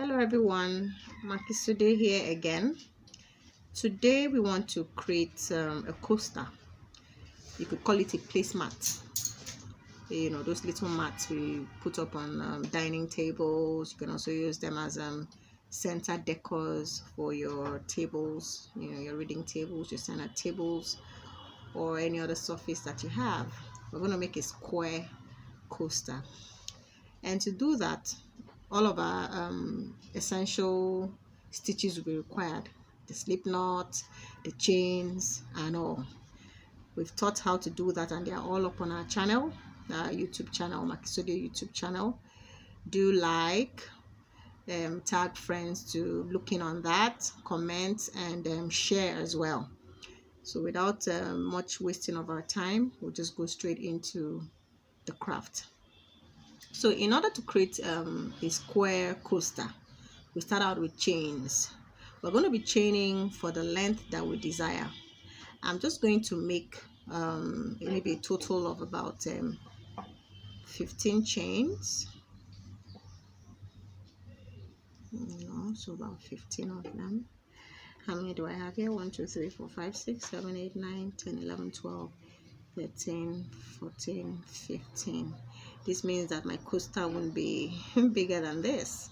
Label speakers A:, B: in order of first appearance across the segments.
A: Hello everyone, Makisude here again. Today we want to create a coaster. You could call it a placemat. You know, those little mats we put up on dining tables. You can also use them as center decors for your tables, your reading tables, your center tables, or any other surface that you have. We're going to make a square coaster. And to do that, all of our essential stitches will be required: the slip knot, the chains, and all. We've taught how to do that, and they are all up on our channel, our YouTube channel, Makisude YouTube channel. Do like, tag friends to look in on that, comment, and share as well. So without much wasting of our time, we'll just go straight into the craft. So in order to create a square coaster, we start out with chains. We're going to be chaining for the length that we desire. I'm just going to make maybe a total of about 15 chains. So about 15 of them. How many do I have here? 1, 2, 3, 4, 5, 6, 7, 8, 9, 10, 11, 12, 13, 14, 15. This means that my coaster won't be bigger than this.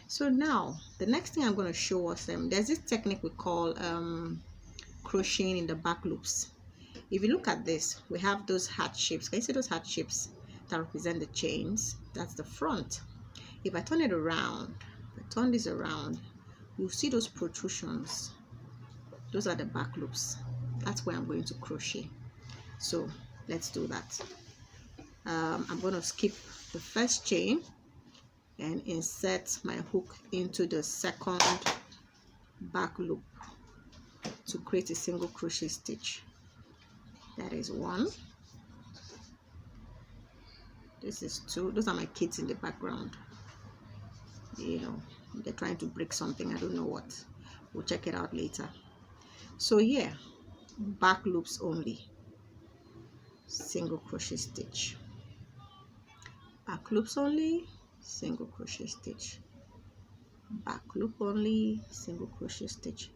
A: So now the next thing I'm going to show us, there's this technique we call crocheting in the back loops. If you look at this, we have those heart shapes. Can you see those heart shapes that represent the chains? That's the front. If I turn it around, if I turn this around, you'll see those protrusions. Those are the back loops. That's where I'm going to crochet. So let's do that. I'm going to skip the first chain and insert my hook into the second back loop to create a single crochet stitch. That is 1. This is 2. Those are my kids in the background. They're trying to break something. I don't know what. We'll check it out later. So here, back loops only, single crochet stitch. Back loops only, single crochet stitch. Back loop only, single crochet stitch.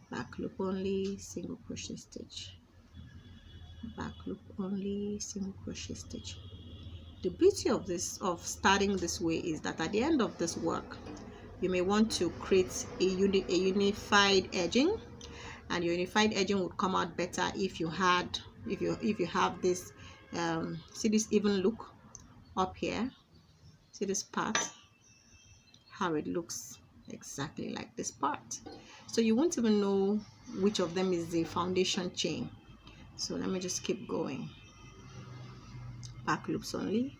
A: Back loop only, single crochet stitch. Back loop only, single crochet stitch. The beauty of starting this way is that at the end of this work, you may want to create a unified edging, and your unified edging would come out better if you have this see this even look up here. See this part, how it looks exactly like this part. So you won't even know which of them is the foundation chain. So let me just keep going. Back loops only,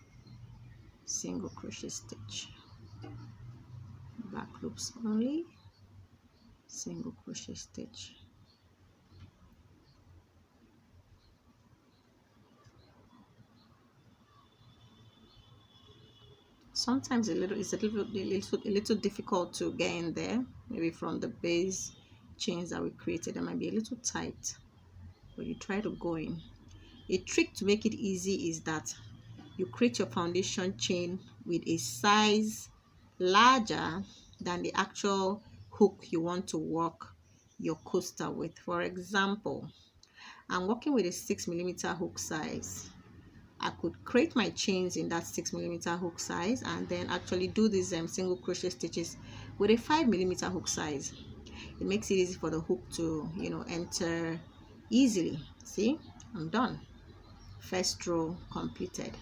A: single crochet stitch. Back loops only, single crochet stitch. Sometimes it's a little difficult to get in there, maybe from the base chains that we created. They might be a little tight, but you try to go in. A trick to make it easy is that you create your foundation chain with a size larger than the actual hook you want to work your coaster with. For example, I'm working with a 6mm hook size. I could create my chains in that 6mm hook size and then actually do these single crochet stitches with a 5mm hook size. It makes it easy for the hook to enter easily. See, I'm done. First row completed.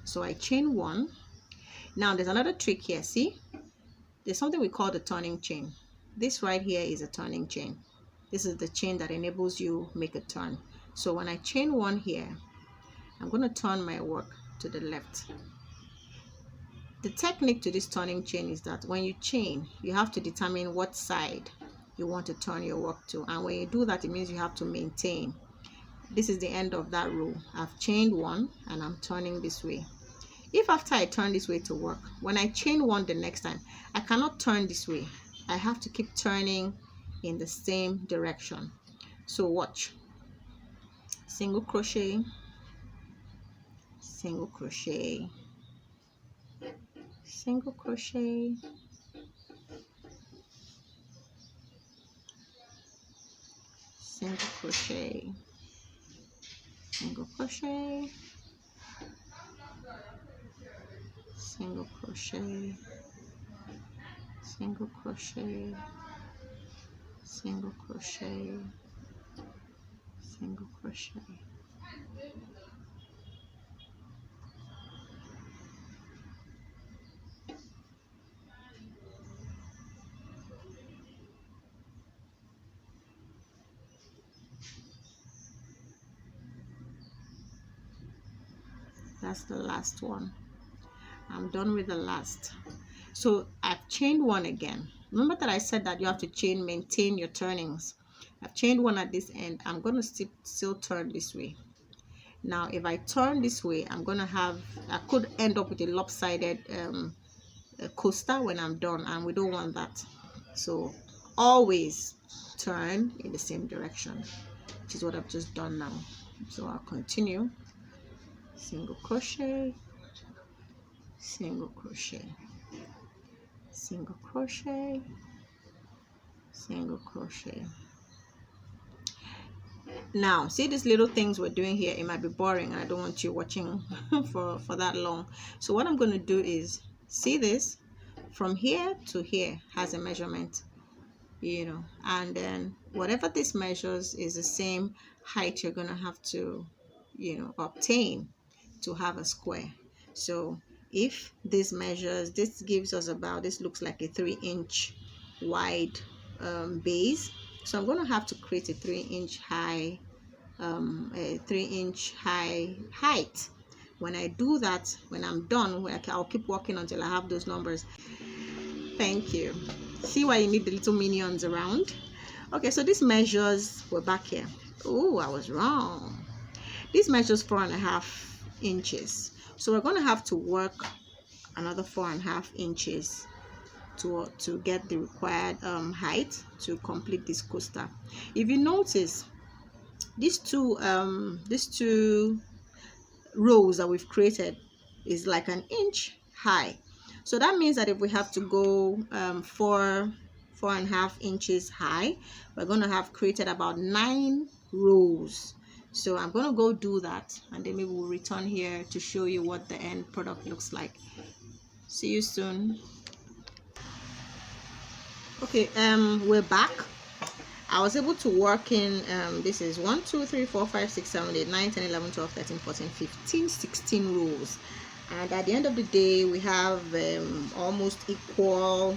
A: So I chain 1. Now there's another trick here. See, there's something we call the turning chain. This right here is a turning chain. This is the chain that enables you make a turn. So when I chain 1 here, I'm going to turn my work to the left. The technique to this turning chain is that when you chain, you have to determine what side you want to turn your work to. And when you do that, it means you have to maintain. This is the end of that row. I've chained 1 and I'm turning this way. If after I turn this way to work, when I chain 1 the next time, I cannot turn this way. I have to keep turning in the same direction. So watch. Single crochet, single crochet, single crochet, single crochet, single crochet, single crochet, single crochet, single crochet, single crochet. That's the last one. I'm done with the last. So I've chained one again. Remember that I said that you have to maintain your turnings. I've chained one at this end. I'm going to still turn this way. Now if I turn this way, I could end up with a lopsided coaster when I'm done, and we don't want that. So always turn in the same direction, which is what I've just done now. So I'll continue. Single crochet, single crochet, single crochet, single crochet. Now see these little things we're doing here, it might be boring and I don't want you watching for that long. So what I'm going to do is, see this from here to here has a measurement, and then whatever this measures is the same height you're going to have to obtain to have a square. So if this gives us about, this looks like a 3-inch wide base, so I'm going to have to create a 3-inch high height. When I do that, when I'm done, I'll keep working until I have those numbers. Thank you. See why you need the little minions around? Okay, so this measures, we're back here. Oh, I was wrong. This measures 4.5 inches. So we're going to have to work another 4.5 inches to get the required height to complete this coaster. If you notice, these two rows that we've created is like 1 inch high. So that means that if we have to go 4.5 inches high, we're going to have created about 9 rows. So I'm going to go do that, and then maybe we'll return here to show you what the end product looks like. See you soon. Okay, we're back. I was able to work in this is 1 2 3 4 5 6 7 8 9 10 11 12 13 14 15 16 rows, and at the end of the day we have almost equal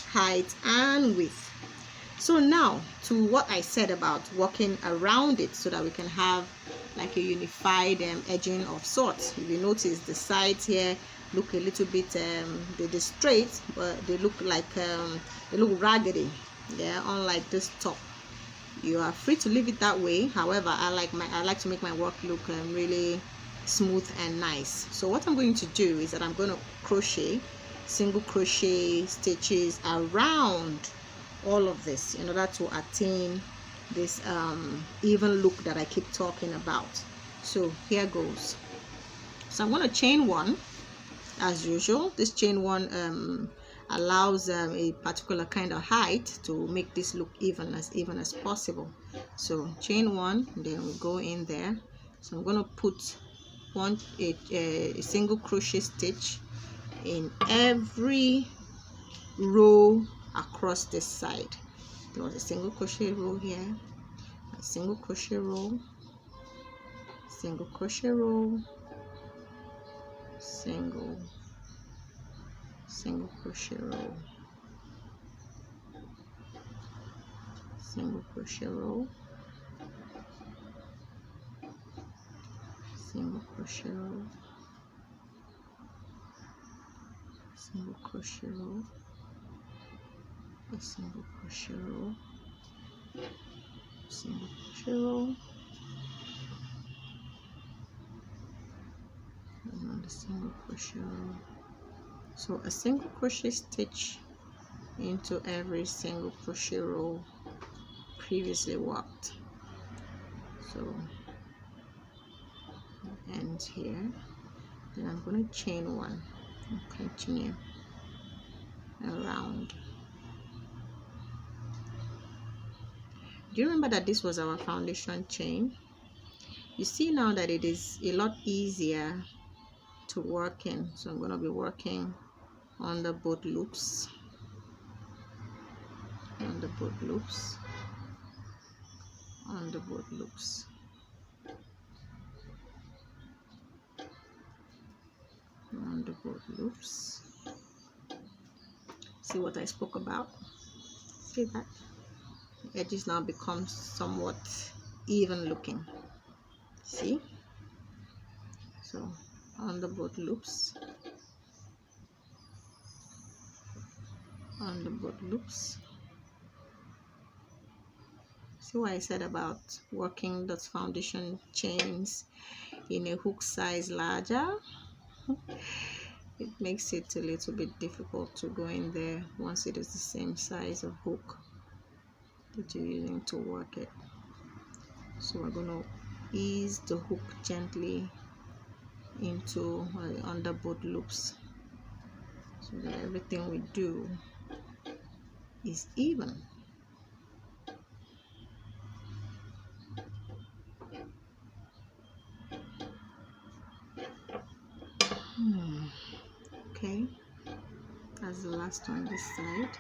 A: height and width. So now to what I said about working around it so that we can have like a unified edging of sorts. If you notice, the sides here look a little bit they're straight, but they look like they look raggedy, yeah, unlike this top. You are free to leave it that way. However, I like to make my work look really smooth and nice. So what I'm going to do is that I'm going to crochet single crochet stitches around all of this in order to attain this even look that I keep talking about. So here goes. So I'm going to chain one as usual. This chain one allows a particular kind of height to make this look even as possible. So chain one, then we go in there. So I'm going to put a single crochet stitch in every row across this side. There was a single crochet row here, a single crochet row, single crochet row, single crochet row, single crochet row, single crochet row, single crochet row, a single crochet row, single crochet row, another single crochet row. So a single crochet stitch into every single crochet row previously worked. So end here, then I'm going to chain one and continue. around. Do you remember that this was our foundation chain? You see now that it is a lot easier to work in. So I'm going to be working under both loops, under both loops, under both loops, under both loops. See what I spoke about? See that? The edges now become somewhat even looking. See? So under both loops, under both loops. See what I said about working those foundation chains in a hook size larger? It makes it a little bit difficult to go in there once it is the same size of hook that you're using to work it. So we're going to ease the hook gently into under both loops so that everything we do is even. Okay, that's the last one this side.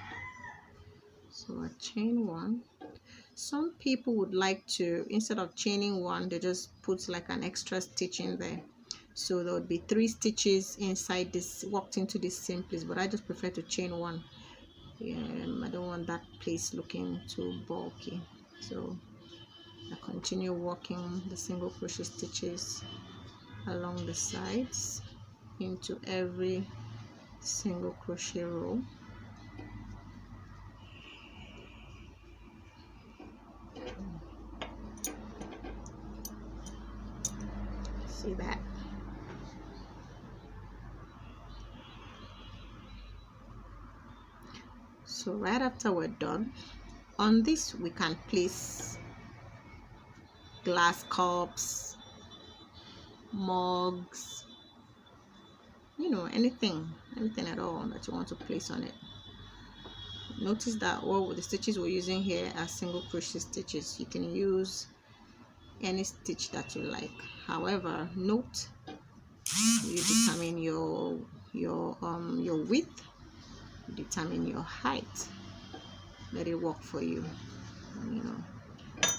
A: So I chain one. Some people would like to, instead of chaining one, they just put like an extra stitch in there. So there would be 3 stitches inside this, walked into this same place, but I just prefer to chain one. I don't want that place looking too bulky. So I continue working the single crochet stitches along the sides into every single crochet row. See that? So right after we're done, on this we can place glass cups, mugs, you know, anything at all that you want to place on it. Notice that all the stitches we're using here are single crochet stitches. You can use any stitch that you like. However, note you determine your width, you determine your height. Let it work for you. You know,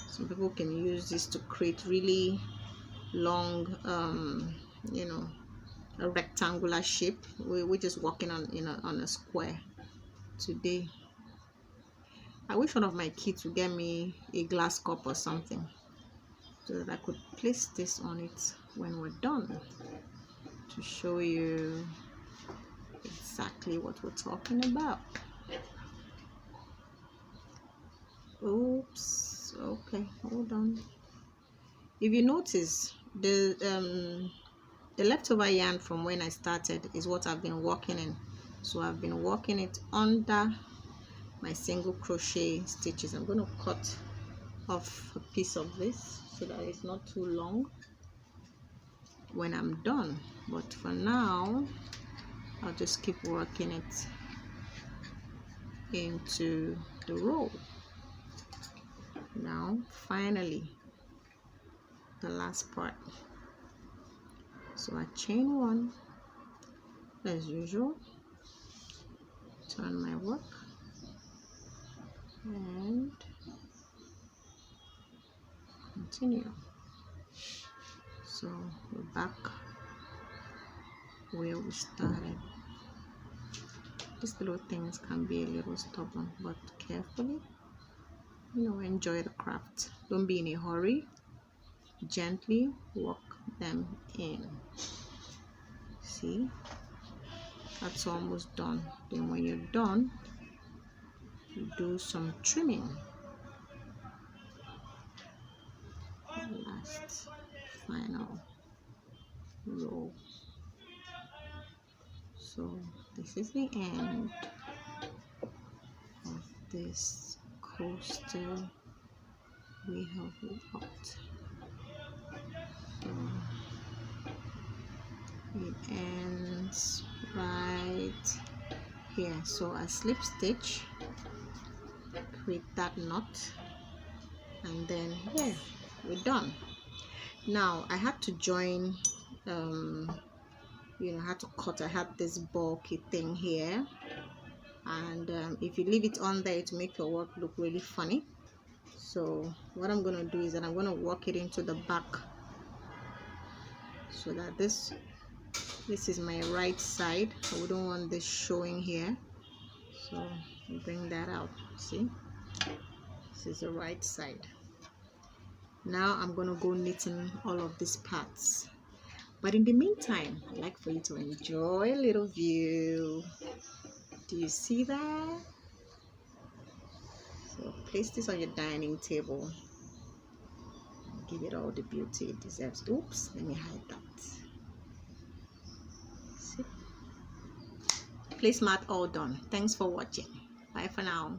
A: some people can use this to create really long you know, a rectangular shape. We're just working on, you know, on a square today. I wish one of my kids would get me a glass cup or something so that I could place this on it when we're done, to show you exactly what we're talking about. Oops, okay, hold on. If you notice, the leftover yarn from when I started is what I've been working in. So I've been working it under my single crochet stitches. I'm going to cut off a piece of this so that it's not too long when I'm done, but for now I'll just keep working it into the row. Now finally the last part. So I chain one as usual, turn my work, and continue. So we're back where we started. These little things can be a little stubborn, but carefully, you know, enjoy the craft. Don't be in a hurry. Gently work them in. See, that's almost done. Then when you're done, you do some trimming. Last final row. So this is the end of this coaster we have worked. So it ends right here. So I slip stitch, create that knot, and then yeah, we're done. Now I had to join you know, I had to cut. I had this bulky thing here, and if you leave it on there, it will make your work look really funny. So what I'm gonna do is that I'm gonna work it into the back, so that this is my right side. I wouldn't want this showing here, so bring that out. See, this is the right side. Now I'm gonna go knitting all of these parts, but in the meantime, I'd like for you to enjoy a little view. Do you see that? So place this on your dining table, give it all the beauty it deserves. Oops, let me hide that. See? Placemat all done. Thanks for watching. Bye for now.